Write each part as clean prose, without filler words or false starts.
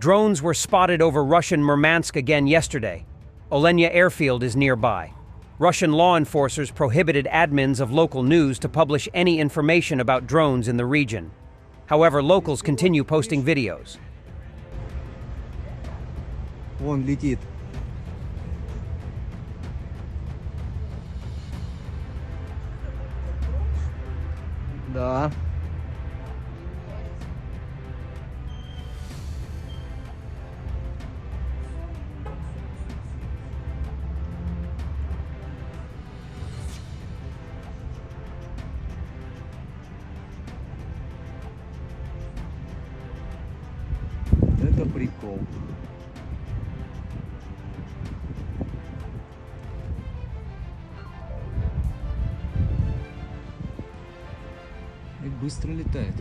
Drones were spotted over Russian Murmansk again yesterday. Olenya airfield is nearby. Russian law enforcers prohibited admins of local news to publish any information about drones in the region. However, locals continue posting videos. Вон летит. Да. Это прикол. И быстро летает.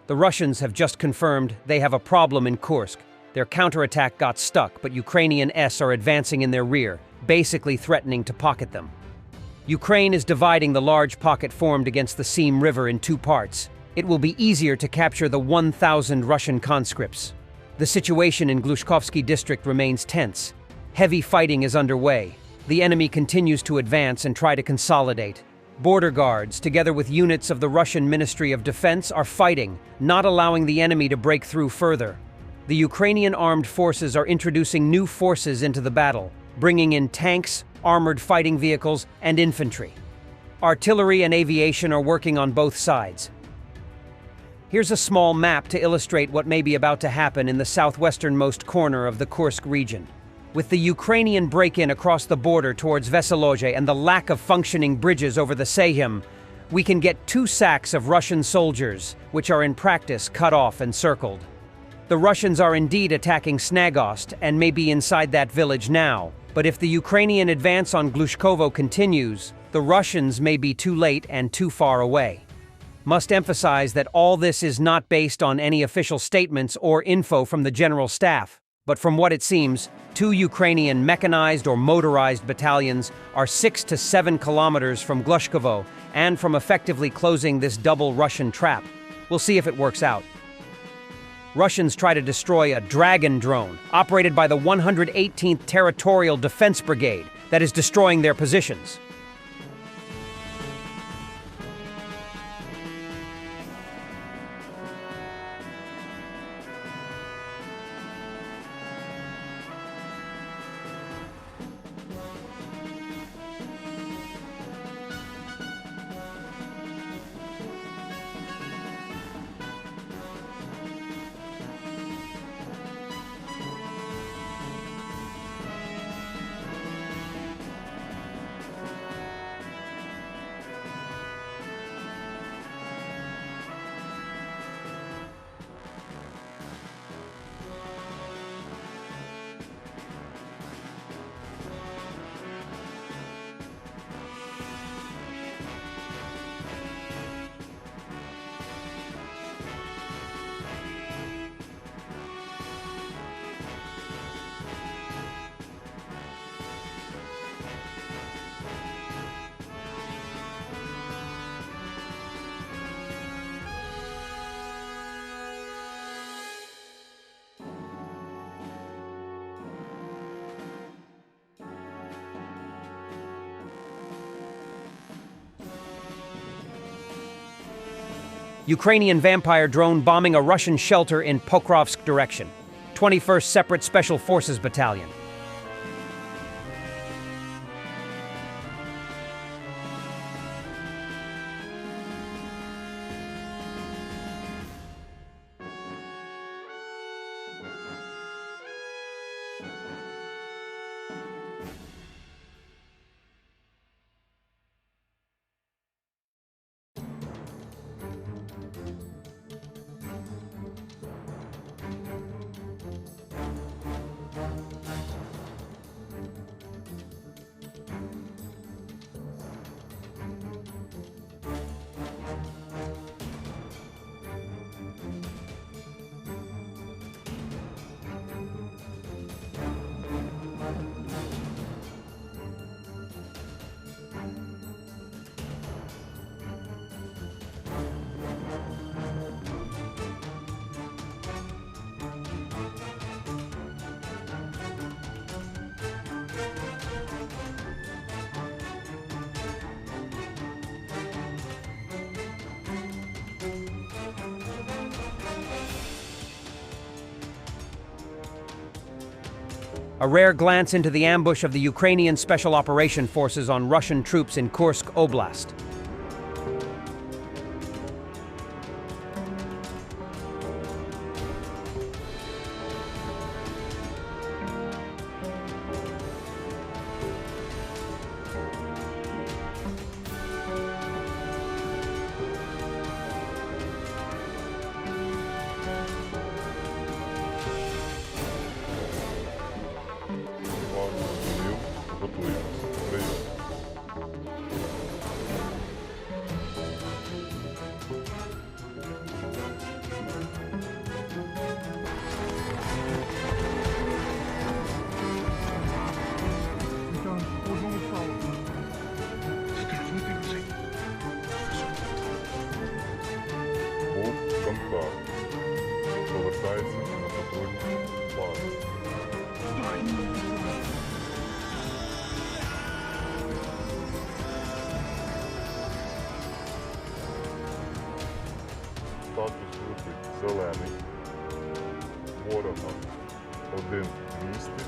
The Russians have just confirmed they have a problem in Kursk. Their counterattack got stuck, but Ukrainian S are advancing in their rear, basically threatening to pocket them. Ukraine is dividing the large pocket formed against the Seam River in two parts. It will be easier to capture the 1,000 Russian conscripts. The situation in Glushkovsky district remains tense. Heavy fighting is underway. The enemy continues to advance and try to consolidate. Border guards, together with units of the Russian Ministry of Defense, are fighting, not allowing the enemy to break through further. The Ukrainian armed forces are introducing new forces into the battle, bringing in tanks, armored fighting vehicles, and infantry. Artillery and aviation are working on both sides. Here's a small map to illustrate what may be about to happen in the southwesternmost corner of the Kursk region. With the Ukrainian break-in across the border towards Veselozhe and the lack of functioning bridges over the Seyhim, we can get 2 sacks of Russian soldiers, which are in practice cut off and circled. The Russians are indeed attacking Snagost and may be inside that village now, but if the Ukrainian advance on Glushkovo continues, the Russians may be too late and too far away. Must emphasize that all this is not based on any official statements or info from the General Staff, but from what it seems, 2 Ukrainian mechanized or motorized battalions are 6 to 7 kilometers from Glushkovo and from effectively closing this double Russian trap. We'll see if it works out. Russians try to destroy a Dragon drone operated by the 118th Territorial Defense Brigade that is destroying their positions. Ukrainian Vampire drone bombing a Russian shelter in Pokrovsk direction. 21st Separate Special Forces Battalion. A rare glance into the ambush of the Ukrainian Special Operation Forces on Russian troops in Kursk Oblast. Повертається на патрульну базу. Статус вибить зелений. Ворога 1 в місті,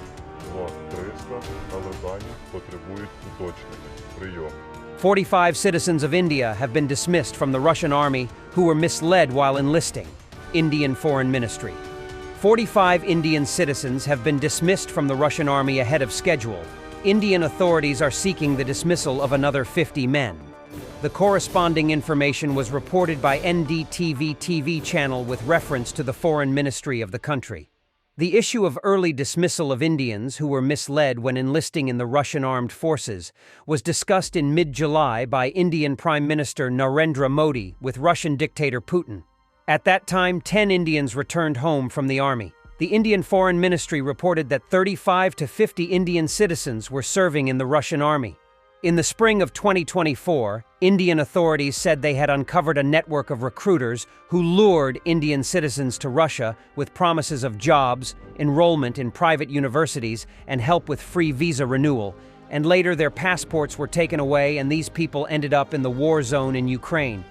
2 300, але дані потребують уточнення. Прийом. 45 citizens of India have been dismissed from the Russian army who were misled while enlisting. Indian Foreign Ministry. 45 Indian citizens have been dismissed from the Russian army ahead of schedule. Indian authorities are seeking the dismissal of another 50 men. The corresponding information was reported by NDTV TV channel with reference to the Foreign Ministry of the country. The issue of early dismissal of Indians who were misled when enlisting in the Russian armed forces was discussed in mid-July by Indian Prime Minister Narendra Modi with Russian dictator Putin. At that time, 10 Indians returned home from the army. The Indian Foreign Ministry reported that 35 to 50 Indian citizens were serving in the Russian army. In the spring of 2024, Indian authorities said they had uncovered a network of recruiters who lured Indian citizens to Russia with promises of jobs, enrollment in private universities, and help with free visa renewal, and later their passports were taken away and these people ended up in the war zone in Ukraine.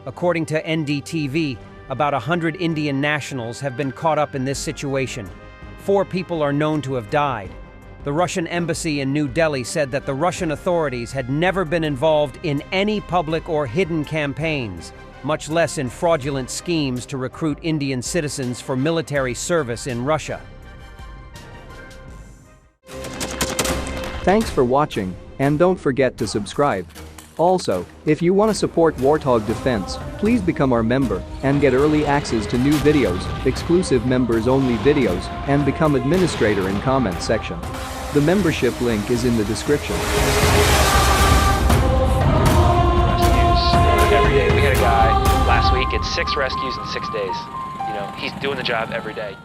According to NDTV, about 100 Indian nationals have been caught up in this situation. 4 people are known to have died. The Russian embassy in New Delhi said that the Russian authorities had never been involved in any public or hidden campaigns, much less in fraudulent schemes to recruit Indian citizens for military service in Russia. Thanks for watching, and don't forget to subscribe. Also, if you want to support Warthog Defense, please become our member and get early access to new videos, exclusive members-only videos, and become administrator in comment section. The membership link is in the description. Rescues every day. We had a guy last week at 6 rescues in 6 days. You know, he's doing the job every day.